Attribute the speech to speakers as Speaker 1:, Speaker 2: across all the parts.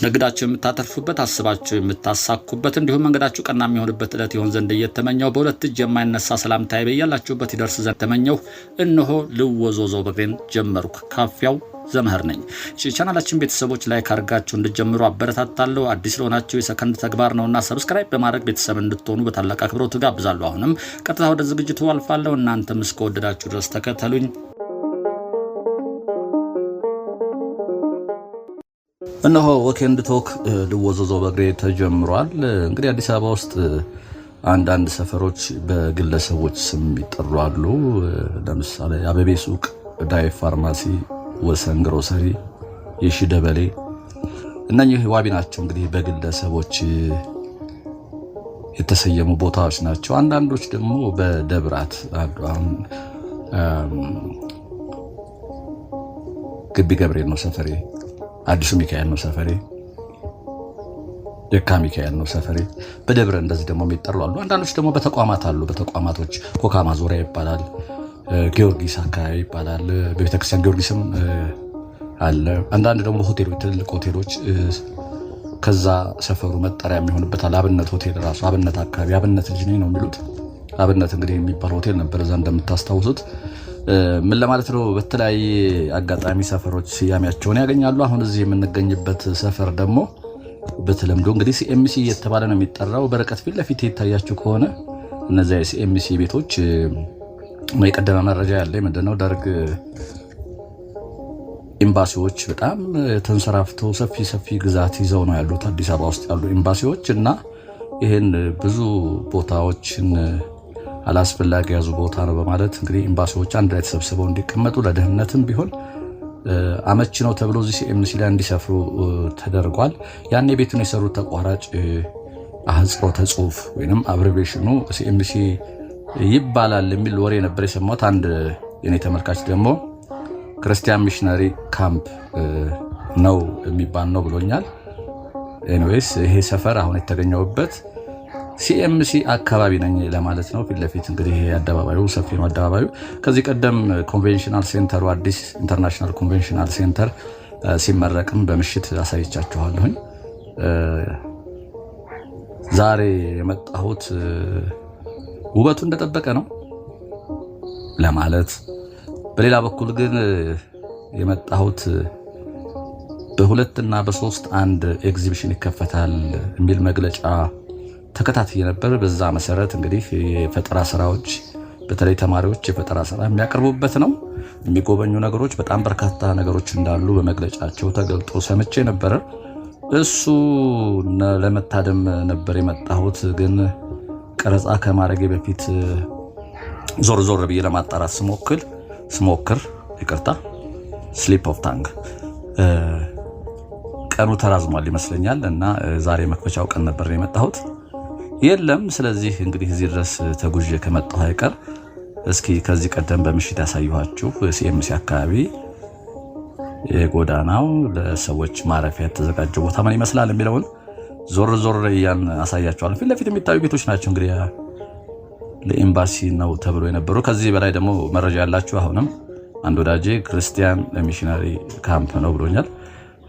Speaker 1: ነግዳችሁ የምታተርፉበት አስባችሁ የምታሳኩበት እንዲሁም መንገዳችሁ ቀና የሚሆንበት ዕለት ይሆን ዘንድ እየተመኘው በሁለት እጅ የማይነሳ ሰላምታዬ በያላችሁበት ይደርስ ዘንድ ተመኘው። እነሆ ልወዞዞው በግሬን ጀመርኩ። ካፊያው ዘመህር ነኝ። ቻናላችን ቤተሰቦች ላይክ አድርጋችሁ እንድትጀምሩ አበረታታለሁ። አዲስ ለሆናችሁ የሰከንድ ተግባር ነውና ሰብስክራይብ በማድረግ ቤተሰብ እንድትሆኑ በታላቅ አክብሮት ጋብዛለሁ። አሁንም ቀጥታ ወደ ዝግጅቱ አልፋለሁ። እናንተም እስከወደዳችሁ ድረስ ተከተሉኝ። እነሆ ወኬንድ ቶክ ልወዞዞው በግሬ ተጀምሯል። እንግዲህ አዲስ አበባ ውስጥ አንዳንድ ሰፈሮች በግለሰቦች ስም ይጠራሉ። ለምሳሌ አበቤ ሱቅ፣ ዳይ ፋርማሲ፣ ወሰን ግሮሰሪ፣ የሺ ደበሌ እነኚህ ዋቢ ናቸው። እንግዲህ በግለሰቦች የተሰየሙ ቦታዎች ናቸው። አንዳንዶች ደግሞ በደብራት ግቢ ገብርኤል ነው ሰፈሬ፣ አዲሱ ሚካኤል ነው ሰፈሬ፣ የካ ሚካኤል ነው ሰፈሬ። በደብረ እንደዚህ ደግሞ የሚጠሩ አሉ። አንዳንዶች ደግሞ በተቋማት አሉ። በተቋማቶች ኮካ ማዞሪያ ይባላል፣ ጊዮርጊስ አካባቢ ይባላል። በቤተክርስቲያን ጊዮርጊስም አለ። አንዳንድ ደግሞ ሆቴሎች፣ ትልልቅ ሆቴሎች ከዛ ሰፈሩ መጠሪያ የሚሆንበታል። አብነት ሆቴል ራሱ አብነት አካባቢ አብነት ልጅ ነው የሚሉት። አብነት እንግዲህ የሚባል ሆቴል ነበር እዛ እንደምታስታውሱት። ምን ለማለት ነው? በተለያየ አጋጣሚ ሰፈሮች ስያሜያቸውን ያገኛሉ። አሁን እዚህ የምንገኝበት ሰፈር ደግሞ በተለምዶ እንግዲህ ሲኤምሲ እየተባለ ነው የሚጠራው። በርቀት ፊት ለፊት የታያችሁ ከሆነ እነዚያ የሲኤምሲ ቤቶች የቀደመ መረጃ ያለ ምንድነው ደርግ ኤምባሲዎች በጣም ተንሰራፍተው ሰፊ ግዛት ይዘው ነው ያሉት አዲስ አበባ ውስጥ ያሉ ኤምባሲዎች እና ይሄን ብዙ ቦታዎችን አላስፈላጊ ያዙ ቦታ ነው በማለት እንግዲህ ኤምባሲዎች አንድ ላይ ተሰብስበው እንዲቀመጡ ለደህንነትም ቢሆን አመቺ ነው ተብሎ እዚህ ሲኤምሲ ላይ እንዲሰፍሩ ተደርጓል። ያኔ ቤቱን የሰሩት ተቋራጭ አህጽሮተ ጽሁፍ ወይንም አብሪቬሽኑ ሲኤምሲ ይባላል የሚል ወሬ ነበር የሰማሁት። አንድ የኔ ተመልካች ደግሞ ክርስቲያን ሚሽነሪ ካምፕ ነው የሚባል ነው ብሎኛል። ኤኒዌይስ ይሄ ሰፈር አሁን የተገኘውበት ሲኤምሲ አካባቢ ነኝ ለማለት ነው። ፊት ለፊት እንግዲህ አደባባዩ ሰፊ ነው። አደባባዩ ከዚህ ቀደም ኮንቬንሽናል ሴንተሩ አዲስ ኢንተርናሽናል ኮንቬንሽናል ሴንተር ሲመረቅም በምሽት አሳይቻችኋለሁኝ። ዛሬ የመጣሁት ውበቱ እንደጠበቀ ነው ለማለት፣ በሌላ በኩል ግን የመጣሁት በሁለትና በሶስት አንድ ኤግዚቢሽን ይከፈታል የሚል መግለጫ ተከታትዬ ነበር። በዛ መሰረት እንግዲህ የፈጠራ ስራዎች በተለይ ተማሪዎች የፈጠራ ስራ የሚያቀርቡበት ነው። የሚጎበኙ ነገሮች በጣም በርካታ ነገሮች እንዳሉ በመግለጫቸው ተገልጦ ሰምቼ ነበር። እሱ ለመታደም ነበር የመጣሁት። ግን ቀረጻ ከማድረጌ በፊት ዞር ብዬ ለማጣራት ስሞክር ይቅርታ ስሊፕ ኦፍ ታንግ ቀኑ ተራዝሟል ይመስለኛል እና ዛሬ መክፈቻው ቀን ነበር የመጣሁት የለም። ስለዚህ እንግዲህ እዚህ ድረስ ተጉዤ ከመጣሁ አይቀር እስኪ ከዚህ ቀደም በምሽት ያሳየኋችሁ ሲኤምሲ አካባቢ የጎዳናው ለሰዎች ማረፊያ የተዘጋጀ ቦታ ምን ይመስላል የሚለውን ዞር እያን አሳያችኋለሁ። ፊት ለፊት የሚታዩ ቤቶች ናቸው እንግዲህ ለኤምባሲ ነው ተብሎ የነበሩ። ከዚህ በላይ ደግሞ መረጃ ያላችሁ አሁንም አንድ ወዳጄ ክርስቲያን ሚሽነሪ ካምፕ ነው ብሎኛል።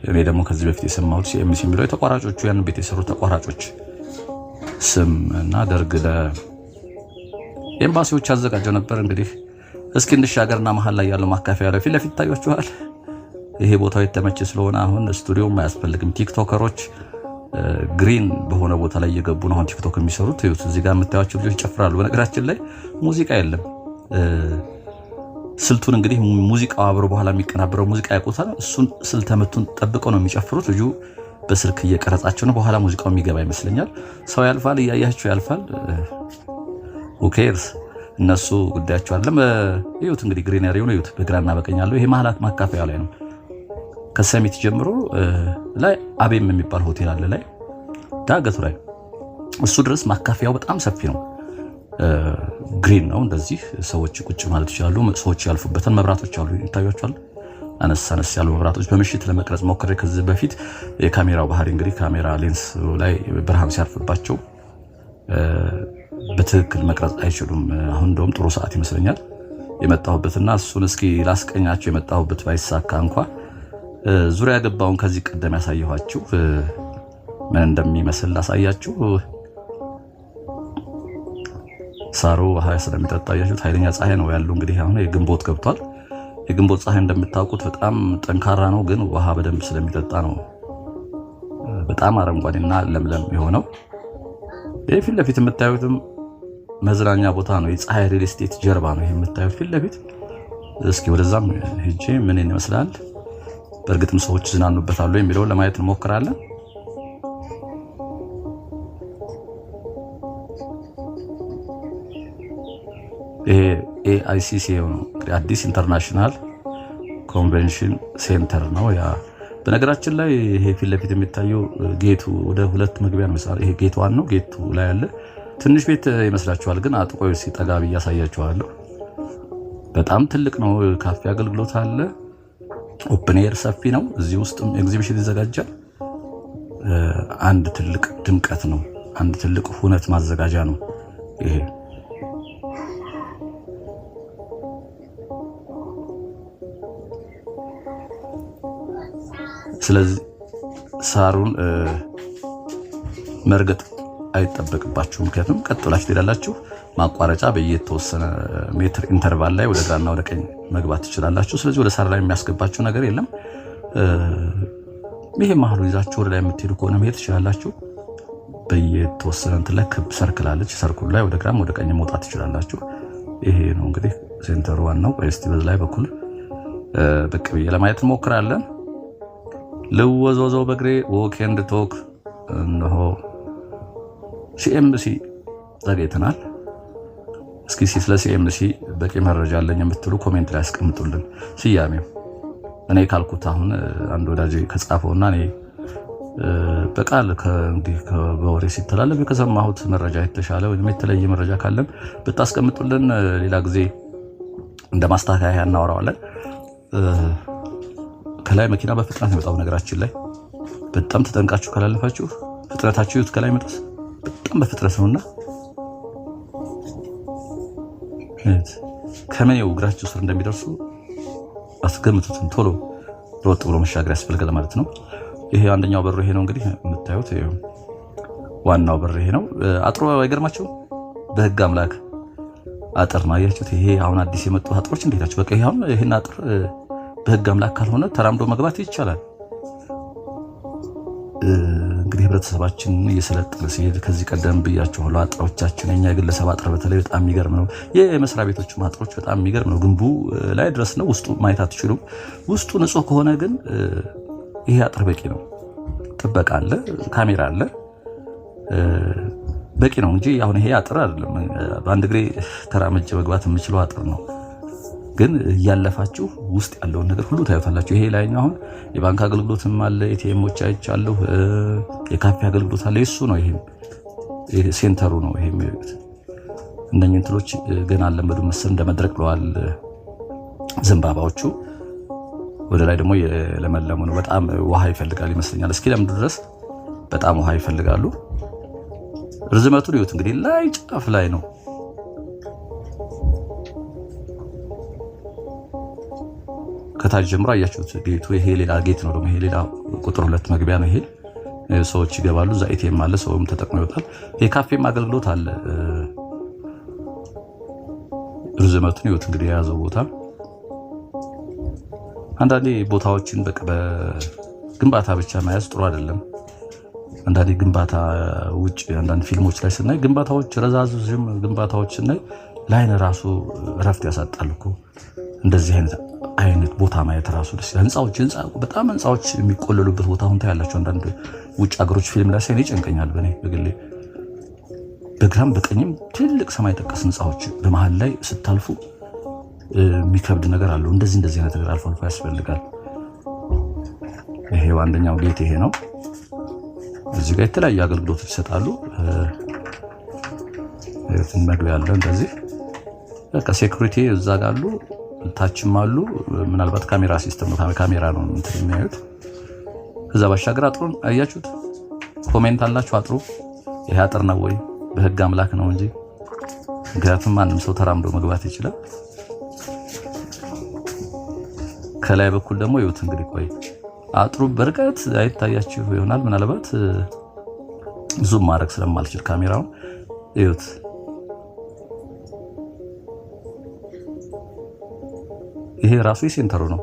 Speaker 1: እኔ ደግሞ ከዚህ በፊት የሰማሁት ሲኤምሲ የሚለው የተቋራጮቹ ያን ቤት የሰሩ ተቋራጮች ስም እና ደርግ ለኤምባሲዎች ያዘጋጀው ነበር። እንግዲህ እስኪ እንሻገርና መሀል ላይ ያለው ማካፈያ ላይ ፊት ለፊት ታያችኋል። ይሄ ቦታው የተመቸ ስለሆነ አሁን ስቱዲዮም አያስፈልግም። ቲክቶከሮች ግሪን በሆነ ቦታ ላይ እየገቡ ነው አሁን ቲክቶክ የሚሰሩት። እዚህ ጋር የምታዩቸው ልጆች ይጨፍራሉ። በነገራችን ላይ ሙዚቃ የለም። ስልቱን እንግዲህ ሙዚቃው አብሮ በኋላ የሚቀናበረው ሙዚቃ ያውቁታል። እሱን ስልተምቱን ጠብቀው ነው የሚጨፍሩት። ልጁ በስልክ እየቀረጻቸው ነው። በኋላ ሙዚቃው የሚገባ ይመስለኛል። ሰው ያልፋል፣ እያያቸው ያልፋል። ኦኬርስ እነሱ ጉዳያቸው አይደለም። እዩት እንግዲህ ግሪነሪው ነው። እዩት በግራና በቀኝ ያለው ይሄ መሀላት ማካፈያ ላይ ነው። ከሰሚት ጀምሮ ላይ አቤም የሚባል ሆቴል አለ ላይ ዳገቱ ላይ እሱ ድረስ ማካፈያው በጣም ሰፊ ነው። ግሪን ነው። እንደዚህ ሰዎች ቁጭ ማለት ይችላሉ። ሰዎች ያልፉበታል። መብራቶች አሉ ይታያቸዋል። አነስ ያሉ መብራቶች በምሽት ለመቅረጽ ሞክሬ ከዚህ በፊት የካሜራው ባህሪ እንግዲህ ካሜራ ሌንስ ላይ ብርሃን ሲያርፍባቸው በትክክል መቅረጽ አይችሉም። አሁን እንደውም ጥሩ ሰዓት ይመስለኛል የመጣሁበትና እሱን እስኪ ላስቀኛቸው። የመጣሁበት ባይሳካ እንኳን ዙሪያ ገባውን ከዚህ ቀደም ያሳየኋችሁ ምን እንደሚመስል ላሳያችሁ። ሳሩ ውሃ ስለሚጠጣ ያያችሁት ኃይለኛ ፀሐይ ነው ያለው። እንግዲህ አሁን የግንቦት ገብቷል። የግንቦት ፀሐይ እንደምታውቁት በጣም ጠንካራ ነው፣ ግን ውሃ በደንብ ስለሚጠጣ ነው በጣም አረንጓዴና ለምለም የሆነው። ይሄ ፊት ለፊት የምታዩትም መዝናኛ ቦታ ነው። የፀሐይ ሪል ስቴት ጀርባ ነው ይሄ የምታዩት ፊት ለፊት። እስኪ ወደዛም ሄጄ ምን ይመስላል በእርግጥም ሰዎች ዝናኑበታል የሚለውን ለማየት እንሞክራለን። ይሄ AICC ነው እንግዲህ አዲስ ኢንተርናሽናል ኮንቬንሽን ሴንተር ነው። ያ በነገራችን ላይ ይሄ ፊት ለፊት የሚታየው ጌቱ ወደ 2 መግቢያ ነው። ይሄ ጌት 1 ነው። ጌቱ ላይ ያለ ትንሽ ቤት ይመስላችኋል፣ ግን አጥቆይ ሲጠጋ ብያሳያችኋለሁ። በጣም ትልቅ ነው። ካፌ አገልግሎት አለ። ኦፕን ኤር ሰፊ ነው። እዚህ ውስጥም ኤግዚቢሽን ይዘጋጃል። አንድ ትልቅ ድምቀት ነው። አንድ ትልቅ ሁነት ማዘጋጃ ነው ይሄ። ስለዚህ ሳሩን መርገጥ አይጠበቅባችሁም። ምክንያቱም ቀጥ ብላችሁ ትሄዳላችሁ። ማቋረጫ በየተወሰነ ሜትር ኢንተርቫል ላይ ወደ ግራና ወደ ቀኝ መግባት ትችላላችሁ። ስለዚህ ወደ ሳር ላይ የሚያስገባችሁ ነገር የለም። ይሄ መሀሉ ይዛችሁ ወደ ላይ የምትሄዱ ከሆነ መሄድ ትችላላችሁ። በየተወሰነ እንትን ላይ ክብ ሰርክል አለች። ሰርክሉ ላይ ወደ ግራም ወደ ቀኝ መውጣት ትችላላችሁ። ይሄ ነው እንግዲህ ሴንተሩ ዋናው። እስቲ በዚህ ላይ በኩል ብቅ ብዬ ለማየት እንሞክራለን። ልወዞዞው በግሬ ዎክ ኤንድ ቶክ እነሆ CMC ዘግይተናል። እስኪ ስለ CMC በቂ መረጃ አለኝ የምትሉ ኮሜንት ላይ አስቀምጡልን። ስያሜው እኔ ካልኩት አሁን አንድ ወዳጅ ከጻፈውና እኔ በቃል ከእንግዲህ በወሬ ሲተላለፍ ከሰማሁት መረጃ የተሻለ ወይም የተለየ መረጃ ካለም ብታስቀምጡልን ሌላ ጊዜ እንደማስተካከያ እናወራዋለን። ከላይ መኪና በፍጥነት የሚመጣው ነገራችን ላይ በጣም ተጠንቃችሁ ካላለፋችሁ ፍጥነታችሁ ይሁት ከላይ መጣስ በጣም በፍጥነት ነውና ከመኔው እግራችሁ ስር እንደሚደርሱ አስገምቱትን። ቶሎ ሮጥ ብሎ መሻገር ያስፈልጋል ማለት ነው። ይሄ አንደኛው በር ይሄ ነው እንግዲህ የምታዩት። ዋናው በር ይሄ ነው። አጥሩ አይገርማችሁም? በህግ አምላክ አጥር ነው ያያችሁት። ይሄ አሁን አዲስ የመጡ አጥሮች እንዴት ናቸው? በቃ ይሄን አጥር በህግ አምላክ ካልሆነ ተራምዶ መግባት ይቻላል። እንግዲህ ህብረተሰባችን እየሰለጠነ ሲሄድ ከዚህ ቀደም ብያችኋለሁ። አጥሮቻችን የኛ የግለሰብ አጥር በተለይ በጣም የሚገርም ነው። የመስሪያ ቤቶች አጥሮች በጣም የሚገርም ነው። ግንቡ ላይ ድረስ ነው። ውስጡ ማየት አትችሉም። ውስጡ ንጹህ ከሆነ ግን ይሄ አጥር በቂ ነው። ጥበቃ አለ፣ ካሜራ አለ፣ በቂ ነው እንጂ አሁን ይሄ አጥር አይደለም። በአንድ እግሬ ተራምጄ መግባት የምችለው አጥር ነው። ግን እያለፋችሁ ውስጥ ያለውን ነገር ሁሉ ታዩታላችሁ። ይሄ ላይኛው አሁን የባንክ አገልግሎትም አለ፣ ኤቲኤሞች አይቻለሁ፣ የካፌ አገልግሎት አለ። እሱ ነው ይሄ ሴንተሩ ነው። ይሄ እንደኛ እንትሎች ገና አለመዱ መሰል እንደመድረቅ ብለዋል ዘንባባዎቹ። ወደ ላይ ደግሞ የለመለሙ ነው። በጣም ውሃ ይፈልጋል ይመስለኛል። እስኪ ለምዱ ድረስ በጣም ውሃ ይፈልጋሉ። ርዝመቱን ይሁት እንግዲህ ላይ ጫፍ ላይ ነው። ከታች ጀምሮ አያችሁት ጌቱ። ይሄ ሌላ ጌት ነው ደግሞ። ይሄ ሌላ ቁጥር 2 መግቢያ ነው። ይሄ ሰዎች ይገባሉ። እዛ ኤቲኤም አለ፣ ሰውም ተጠቅሞ ይወጣል። ይሄ ካፌም አገልግሎት አለ። ርዝመቱን ይሁት እንግዲህ የያዘው ቦታ። አንዳንዴ ቦታዎችን በግንባታ ብቻ ማያዝ ጥሩ አይደለም። አንዳንዴ ግንባታ ውጭ አንዳንድ ፊልሞች ላይ ስናይ ግንባታዎች ረዛዝም ግንባታዎች ስናይ ላይን ራሱ እረፍት ያሳጣል እኮ። እንደዚህ አይነት ቦታ ማየት ራሱ ደስ ይላል። በጣም ህንጻዎች የሚቆለሉበት ቦታ ሁንታ ያላቸው አንዳንድ ውጭ ሀገሮች ፊልም ላይ ሳይ ይጨንቀኛል። በኔ በግሌ በግራም በቀኝም ትልቅ ሰማይ ጠቀስ ህንጻዎች በመሃል ላይ ስታልፉ የሚከብድ ነገር አለው። እንደዚህ አይነት ነገር አልፎ አልፎ ያስፈልጋል። ይሄ አንደኛው ጌት ይሄ ነው። እዚህ ጋር የተለያዩ አገልግሎቶች ይሰጣሉ። እዚህ መግቢያ አለ። እንደዚህ በቃ ሴኩሪቲ እዛ ጋር አሉ፣ ታችም አሉ። ምናልባት ካሜራ ሲስተም ነው፣ ካሜራ ነው እንትን የሚያዩት። ከዛ ባሻገር አጥሩን አያችሁት? ኮሜንት አላችሁ አጥሩ ይሄ አጥር ነው ወይ? በህግ አምላክ ነው እንጂ ምክንያቱም ማንም ሰው ተራምዶ መግባት ይችላል። ከላይ በኩል ደግሞ ይሁት እንግዲህ ቆይ አጥሩ በርቀት አይታያችሁ ይሆናል ምናልባት ዙም ማድረግ ስለማልችል ካሜራውን እዩት። ይሄ ራሱ የሴንተሩ ነው።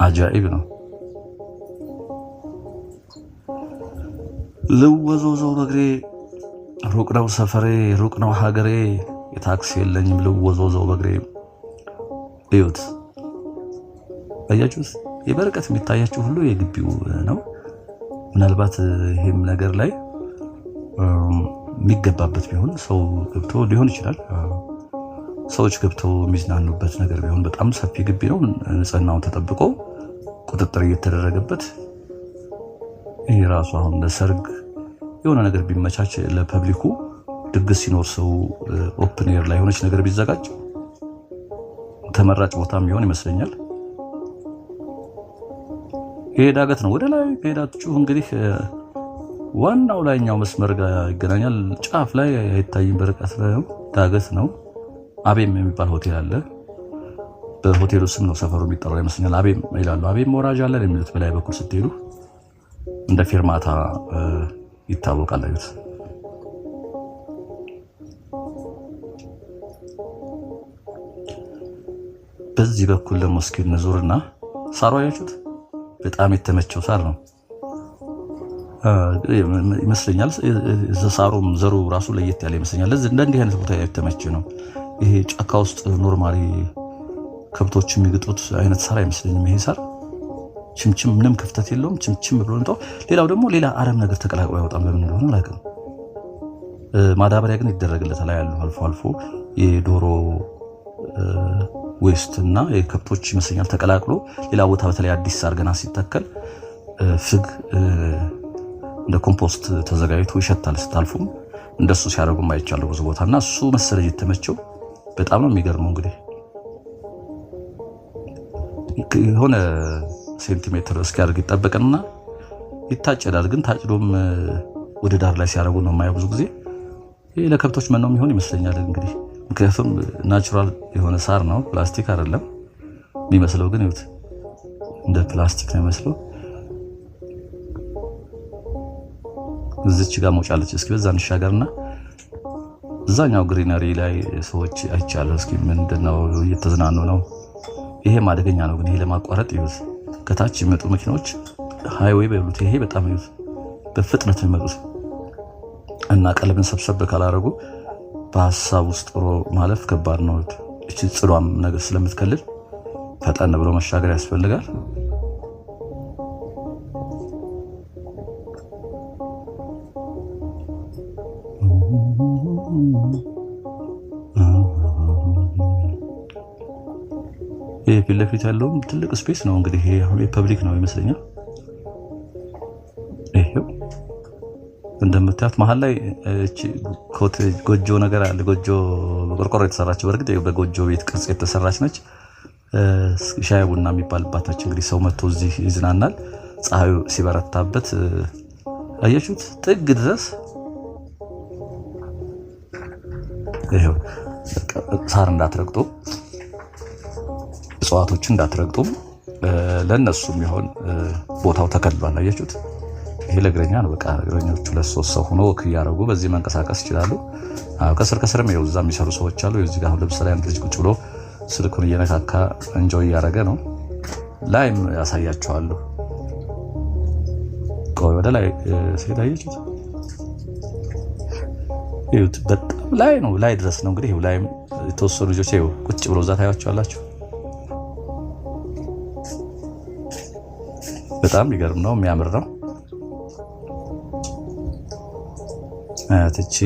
Speaker 1: አጃኢብ ነው። ልወዞዞ በግሬ ሩቅ ነው ሰፈሬ ሩቅ ነው ሀገሬ የታክሲ የለኝም ልወዞዞ በግሬ። እዩት አያችሁት? የበርቀት የሚታያችሁ ሁሉ የግቢው ነው። ምናልባት ይሄም ነገር ላይ የሚገባበት ቢሆን ሰው ገብቶ ሊሆን ይችላል። ሰዎች ገብተው የሚዝናኑበት ነገር ቢሆን በጣም ሰፊ ግቢ ነው። ንጽህናውን ተጠብቆ ቁጥጥር እየተደረገበት ይሄ ራሱ አሁን ለሰርግ የሆነ ነገር ቢመቻች ለፐብሊኩ ድግስ ሲኖር ሰው ኦፕን ኤር ላይ ሆነች ነገር ቢዘጋጅ ተመራጭ ቦታም ቢሆን ይመስለኛል። ይሄ ዳገት ነው። ወደ ላይ ከሄዳችሁ እንግዲህ ዋናው ላይኛው መስመር ጋር ይገናኛል። ጫፍ ላይ አይታይም፣ በርቀት ላይ ዳገት ነው። አቤም የሚባል ሆቴል አለ። በሆቴሉ ስም ነው ሰፈሩ የሚጠራው ይመስለኛል። አቤም ይላሉ። አቤም ወራጅ አለ የሚሉት በላይ በኩል ስትሄዱ እንደ ፌርማታ ይታወቃል። አይሁት በዚህ በኩል ደግሞ እስኪ እንዙርና ሳሩ አያችሁት? በጣም የተመቸው ሳር ነው ይመስለኛል። ሳሩም ዘሩ ራሱ ለየት ያለ ይመስለኛል። ለዚህ እንዲህ አይነት ቦታ የተመቸ ነው። ይሄ ጫካ ውስጥ ኖርማሊ ከብቶች የሚግጡት አይነት ሳር አይመስለኝም። ይሄ ሳር ችምችም ምንም ክፍተት የለውም። ችምችም ብሎ ነው። ሌላው ደግሞ ሌላ አረም ነገር ተቀላቅሎ ያወጣል። ለምን እንደሆነ አላውቅም። ማዳበሪያ ግን ይደረግለታል ያሉ አልፎ አልፎ የዶሮ ዌስት እና የከብቶች ይመስለኛል ተቀላቅሎ ሌላ ቦታ በተለይ አዲስ ሳር ገና ሲተከል ፍግ እንደ ኮምፖስት ተዘጋጅቶ ይሸታል። ስታልፉም እንደሱ ሲያደርጉም አይቻለሁ ብዙ ቦታና እሱ መሰለኝ የተመቸው በጣም ነው የሚገርመው። እንግዲህ የሆነ ሴንቲሜትር እስኪያደርግ ይጠበቅና ይታጨዳል። ግን ታጭዶም ወደ ዳር ላይ ሲያደርጉ ነው የማየው ብዙ ጊዜ። ይሄ ለከብቶች መኖ የሚሆን ይመስለኛል እንግዲህ ምክንያቱም ናቹራል የሆነ ሳር ነው፣ ፕላስቲክ አይደለም የሚመስለው። ግን ይሁት እንደ ፕላስቲክ ነው የሚመስለው። እዚች ጋር መውጫለች። እስኪ በዛ እንሻገርና እዛኛው ግሪነሪ ላይ ሰዎች አይቻለሁ። እስኪ ምንድነው እየተዝናኑ ነው። ይሄም አደገኛ ነው ግን ይሄ ለማቋረጥ ይሁት ከታች የሚመጡ መኪኖች ሃይዌይ በሉት። ይሄ በጣም ይሁት በፍጥነት የሚመጡት እና ቀለብን ሰብሰብ ካላረጉ በሐሳብ ውስጥ ሮ ማለፍ ከባድ ነው። እቺ ጽሏም ነገር ስለምትከልል ፈጣን ብሎ መሻገር ያስፈልጋል። ይሄ ፊት ለፊት ያለው ትልቅ ስፔስ ነው እንግዲህ ይሄ ፐብሊክ ነው ይመስለኛል። ይሄው እንደምታዩት መሀል ላይ እቺ ጎጆ ነገር አለ። ጎጆ በቆርቆሮ የተሰራችው በርግጥ በጎጆ ቤት ቅርጽ የተሰራች ነች። ሻይ ቡና የሚባልባት ነች። እንግዲህ ሰው መጥቶ እዚህ ይዝናናል ፀሐዩ ሲበረታበት። አያችሁት ጥግ ድረስ ይሄው ሳር እንዳትረግጡ፣ እጽዋቶችን እንዳትረግጡ ለነሱም ይሆን ቦታው ተከልሏል። አያችሁት? ይሄ ለእግረኛ ነው። በቃ እግረኞቹ ለሶስት ሰው ሆኖ ወክ እያደረጉ በዚህ መንቀሳቀስ ይችላሉ። ከስር ከስርም ይኸው እዛ የሚሰሩ ሰዎች አሉ። እዚህ ጋር ለምሳሌ አንድ ልጅ ቁጭ ብሎ ስልኩን እየነካካ እንጆይ እያደረገ ነው። ላይም ያሳያቸዋለሁ። ቆይ ወደ ላይ ሲታያችሁት ይሁት በጣም ላይ ነው፣ ላይ ድረስ ነው። እንግዲህ ይኸው ላይም የተወሰኑ ልጆች ይኸው ቁጭ ብሎ እዛ ታያቸዋላችሁ። በጣም የሚገርም ነው፣ የሚያምር ነው። እቺ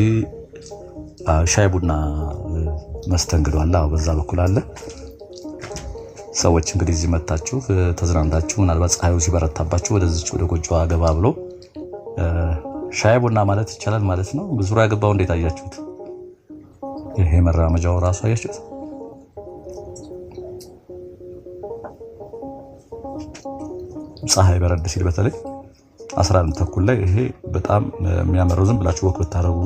Speaker 1: ሻይ ቡና መስተንግዶ አለ። በዛ በኩል አለ። ሰዎች እንግዲህ እዚህ መጣችሁ ተዝናንታችሁ ምናልባት ፀሐዩ ሲበረታባችሁ ወደዚህ ወደ ጎጆዋ ገባ ብሎ ሻይ ቡና ማለት ይቻላል ማለት ነው። ዙሪያ ገባው እንዴት አያችሁት? ይሄ መራመጃው ራሱ አያችሁት? ፀሐይ በረድ ሲል በተለይ 11 ተኩል ላይ ይሄ በጣም የሚያመረው ዝም ብላችሁ ወክ ብታረጉ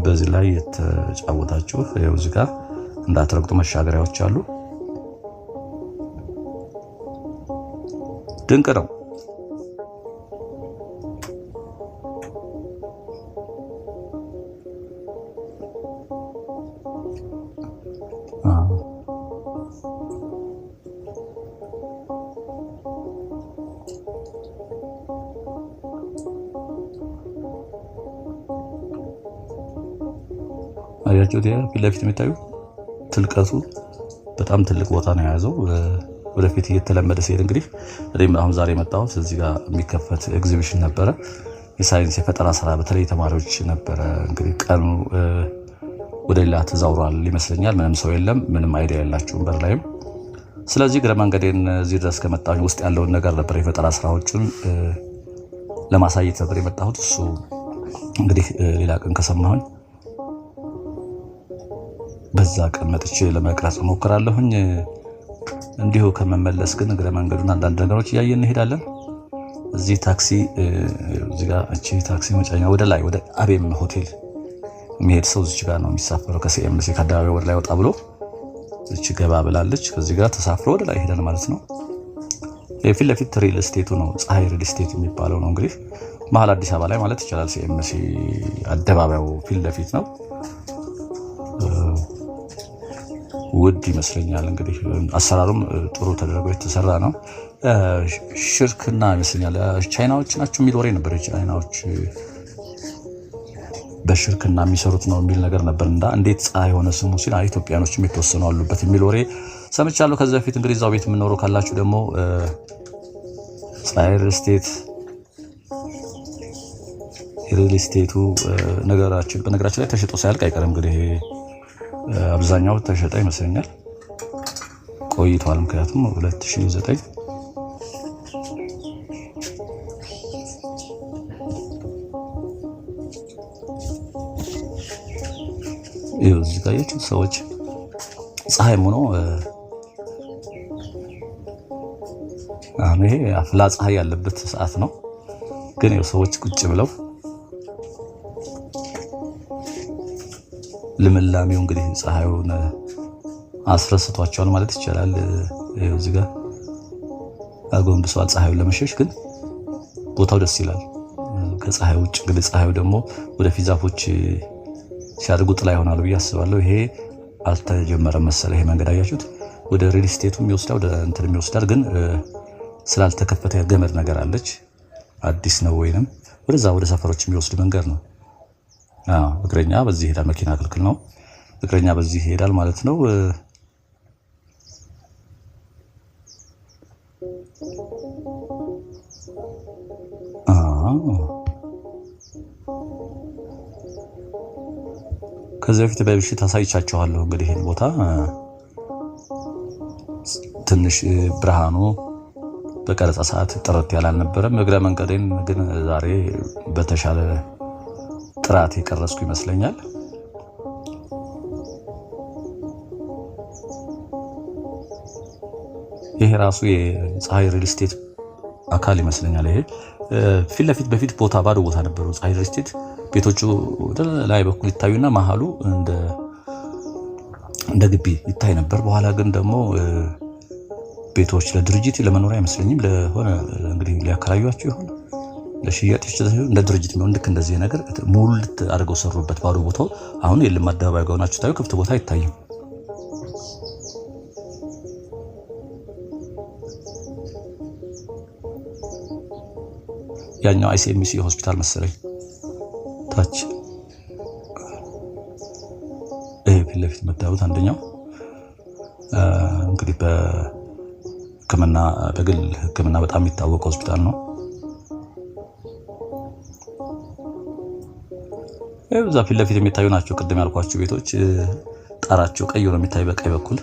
Speaker 1: በዚህ ላይ የተጫወታችሁ ይኸው እዚህ ጋር እንዳትረግጡ መሻገሪያዎች አሉ። ድንቅ ነው። አያችሁት? ፊት ለፊት የሚታዩ ትልቀቱ በጣም ትልቅ ቦታ ነው የያዘው። ወደፊት እየተለመደ ሲሄድ እንግዲህ እኔም አሁን ዛሬ መጣሁት እዚህ ጋር የሚከፈት ኤግዚቢሽን ነበረ። የሳይንስ የፈጠራ ስራ በተለይ ተማሪዎች ነበረ። እንግዲህ ቀኑ ወደ ሌላ ተዛውሯል ይመስለኛል። ምንም ሰው የለም፣ ምንም አይዲያ የላችሁም በር ላይም። ስለዚህ እግረ መንገዴን እዚህ ድረስ ከመጣሁ ውስጥ ያለውን ነገር ነበር የፈጠራ ስራዎቹን ለማሳየት ነበር የመጣሁት። እሱ እንግዲህ ሌላ ቀን ከሰማሁኝ በዛ ቀን መጥቼ ለመቅረጽ ሞክራለሁኝ። እንዲሁ ከመመለስ ግን እግረ መንገዱን አንዳንድ ነገሮች እያየን እንሄዳለን። እዚህ ታክሲ እዚህ ጋር እቺ ታክሲ መጫኛ ወደ ላይ ወደ አቤም ሆቴል የሚሄድ ሰው እዚህ ጋር ነው የሚሳፈረው። ከሲኤምሲ ከአደባባይ ወደ ላይ ወጣ ብሎ እቺ ገባ ብላለች። ከዚህ ጋር ተሳፍሮ ወደ ላይ ሄደን ማለት ነው። የፊት ለፊት ሪል ስቴቱ ነው፣ ፀሐይ ሪል ስቴት የሚባለው ነው። እንግዲህ መሀል አዲስ አበባ ላይ ማለት ይቻላል። ሲኤምሲ አደባባዩ ፊት ለፊት ነው። ውድ ይመስለኛል። እንግዲህ አሰራሩም ጥሩ ተደርጎ የተሰራ ነው። ሽርክና ይመስለኛል ቻይናዎች ናቸው የሚል ወሬ ነበር። ቻይናዎች በሽርክና የሚሰሩት ነው የሚል ነገር ነበር። እንዴት ፀሐይ የሆነ ስሙ ሲል ኢትዮጵያኖችም የተወሰኑ አሉበት የሚል ወሬ ሰምቻለሁ ከዚህ በፊት። እንግዲህ እዛው ቤት የምኖረው ካላችሁ ደግሞ ፀሐይ ሪል ስቴት ሪል ስቴቱ በነገራችን ላይ ተሽጦ ሳያልቅ አይቀርም። እንግዲህ አብዛኛው ተሸጠ ይመስለኛል፣ ቆይቷል። ምክንያቱም 2009 እዚህ ጋር ያያችሁ ሰዎች ፀሐይ ሆኖ ይሄ አፍላ ፀሐይ ያለበት ሰዓት ነው። ግን ሰዎች ቁጭ ብለው ልምላሜው እንግዲህ ፀሐዩን አስረስቷቸዋል ማለት ይቻላል። እዚህ ጋር አጎንብሰዋል ፀሐዩን ለመሸሽ። ግን ቦታው ደስ ይላል ከፀሐዩ ውጭ። እንግዲህ ፀሐዩ ደግሞ ወደፊት ዛፎች ሲያድጉ ጥላ ይሆናሉ ብዬ አስባለሁ። ይሄ አልተጀመረም መሰለ። ይሄ መንገድ አያችሁት? ወደ ሪል ስቴቱም ይወስዳል፣ ወደ እንትን ይወስዳል። ግን ስላልተከፈተ ገመድ ነገር አለች። አዲስ ነው ወይንም ወደዛ ወደ ሰፈሮች የሚወስድ መንገድ ነው። እግረኛ በዚህ ይሄዳል። መኪና ክልክል ነው። እግረኛ በዚህ ይሄዳል ማለት ነው። ከዚህ በፊት በብሽት አሳይቻችኋለሁ። እንግዲህ ይሄን ቦታ ትንሽ ብርሃኑ በቀረጻ ሰዓት ጥርት ያለ አልነበረም። እግረ መንገዴን ግን ዛሬ በተሻለ ጥራት የቀረጽኩ ይመስለኛል። ይሄ ራሱ የፀሐይ ሪል ስቴት አካል ይመስለኛል። ይሄ ፊት ለፊት በፊት ቦታ ባዶ ቦታ ነበሩ። ፀሐይ ሪል ስቴት ቤቶቹ ወደ ላይ በኩል ይታዩና መሀሉ እንደ ግቢ ይታይ ነበር። በኋላ ግን ደግሞ ቤቶች ለድርጅት ለመኖሪያ አይመስለኝም፣ ለሆነ እንግዲህ ሊያከራዩአቸው ይሆን ለሽያጭ እንደ ድርጅት ነው። ልክ እንደዚህ ነገር ሙሉ አድርገው ሰሩበት ባዶ ቦታው። አሁን የለም አደባባይ ጋር ሆናችሁ ታዩ፣ ክፍት ቦታ አይታይም። ያኛው አይሲኤምሲ ሆስፒታል መሰለኝ ታች። ይሄ ፊት ለፊት መታየት አንደኛው እንግዲህ በሕክምና በግል ሕክምና በጣም የሚታወቅ ሆስፒታል ነው። እዛ ፊት ለፊት የሚታዩ ናቸው ቅድም ያልኳችሁ ቤቶች። ጣራቸው ቀይ ነው የሚታይ በቀኝ በኩል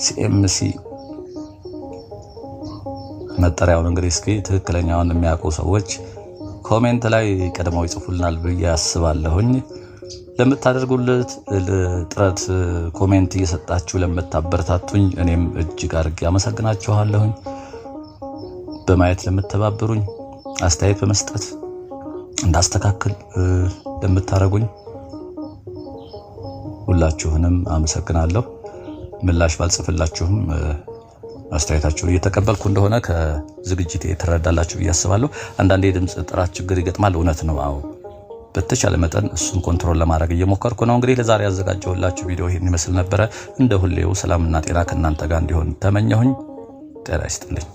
Speaker 1: ሲኤምሲ መጠሪያውን እንግዲህ እስኪ ትክክለኛውን የሚያውቁ ሰዎች ኮሜንት ላይ ቀድመው ይጽፉልናል ብዬ አስባለሁኝ። ለምታደርጉለት ጥረት ኮሜንት እየሰጣችሁ ለምታበረታቱኝ እኔም እጅግ አድርጌ አመሰግናችኋለሁኝ። በማየት ለምትተባበሩኝ፣ አስተያየት በመስጠት እንዳስተካክል ለምታረጉኝ ሁላችሁንም አመሰግናለሁ። ምላሽ ባልጽፍላችሁም አስተያየታችሁን እየተቀበልኩ እንደሆነ ከዝግጅቴ ትረዳላችሁ ብዬ አስባለሁ። አንዳንዴ የድምጽ ጥራት ችግር ይገጥማል። እውነት ነው። አዎ በተቻለ መጠን እሱን ኮንትሮል ለማድረግ እየሞከርኩ ነው። እንግዲህ ለዛሬ ያዘጋጀሁላችሁ ቪዲዮ ይሄን ይመስል ነበረ። እንደ ሁሌው ሰላምና ጤና ከእናንተ ጋር እንዲሆን ተመኘሁኝ። ጤና ይስጥልኝ።